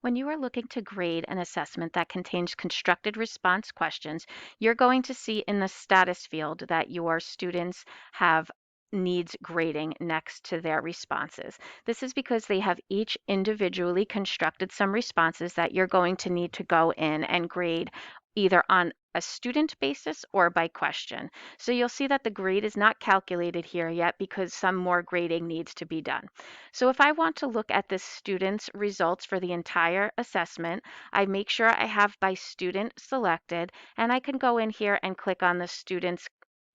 When you are looking to grade an assessment that contains constructed response questions, you're going to see in the status field that your students have needs grading next to their responses. This is because they have each individually constructed some responses that you're going to need to go in and grade either on a student basis or by question. So you'll see that the grade is not calculated here yet because some more grading needs to be done. So if I want to look at the student's results for the entire assessment, I make sure I have by student selected, and I can go in here and click on the student's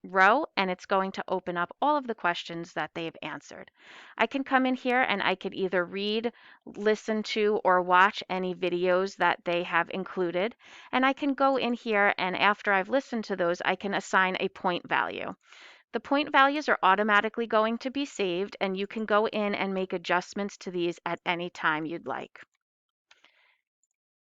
row, and it's going to open up all of the questions that they've answered. I can come in here and I could either read, listen to, or watch any videos that they have included. And I can go in here, and after I've listened to those, I can assign a point value. The point values are automatically going to be saved, and you can go in and make adjustments to these at any time you'd like.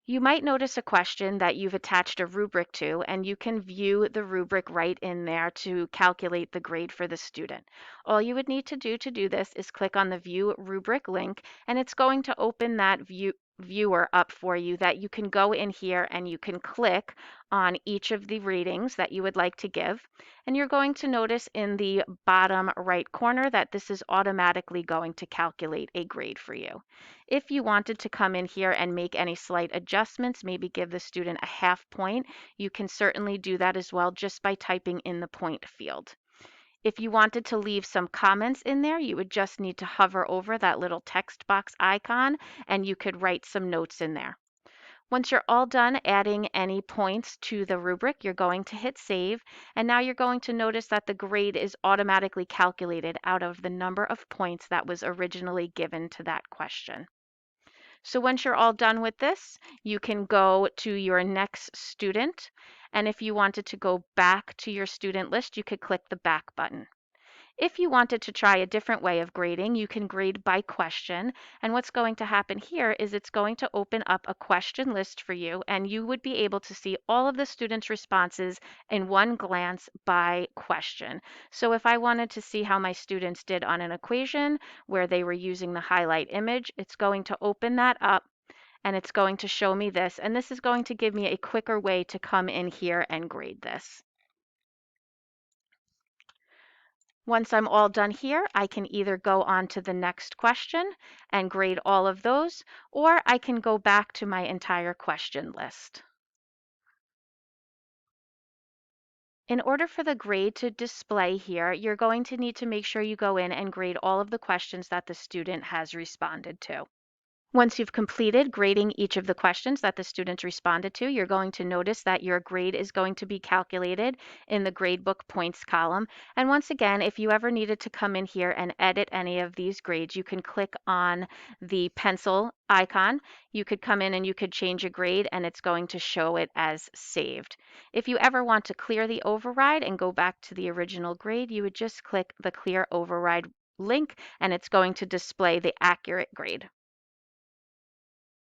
You might notice a question that you've attached a rubric to, and you can view the rubric right in there to calculate the grade for the student. All you would need to do this is click on the View Rubric link, and it's going to open that viewer up for you that you can go in here and you can click on each of the ratings that you would like to give. And you're going to notice in the bottom right corner that this is automatically going to calculate a grade for you. If you wanted to come in here and make any slight adjustments, maybe give the student a half point, you can certainly do that as well just by typing in the point field. If you wanted to leave some comments in there, you would just need to hover over that little text box icon and you could write some notes in there. Once you're all done adding any points to the rubric, you're going to hit save, and now you're going to notice that the grade is automatically calculated out of the number of points that was originally given to that question. So once you're all done with this, you can go to your next student. And if you wanted to go back to your student list, you could click the back button. If you wanted to try a different way of grading, you can grade by question. And what's going to happen here is it's going to open up a question list for you, and you would be able to see all of the students' responses in one glance by question. So if I wanted to see how my students did on an equation where they were using the highlight image, it's going to open that up and it's going to show me this. And this is going to give me a quicker way to come in here and grade this. Once I'm all done here, I can either go on to the next question and grade all of those, or I can go back to my entire question list. In order for the grade to display here, you're going to need to make sure you go in and grade all of the questions that the student has responded to. Once you've completed grading each of the questions that the students responded to, you're going to notice that your grade is going to be calculated in the gradebook points column. And once again, if you ever needed to come in here and edit any of these grades, you can click on the pencil icon. You could come in and you could change a grade and it's going to show it as saved. If you ever want to clear the override and go back to the original grade, you would just click the Clear Override link and it's going to display the accurate grade.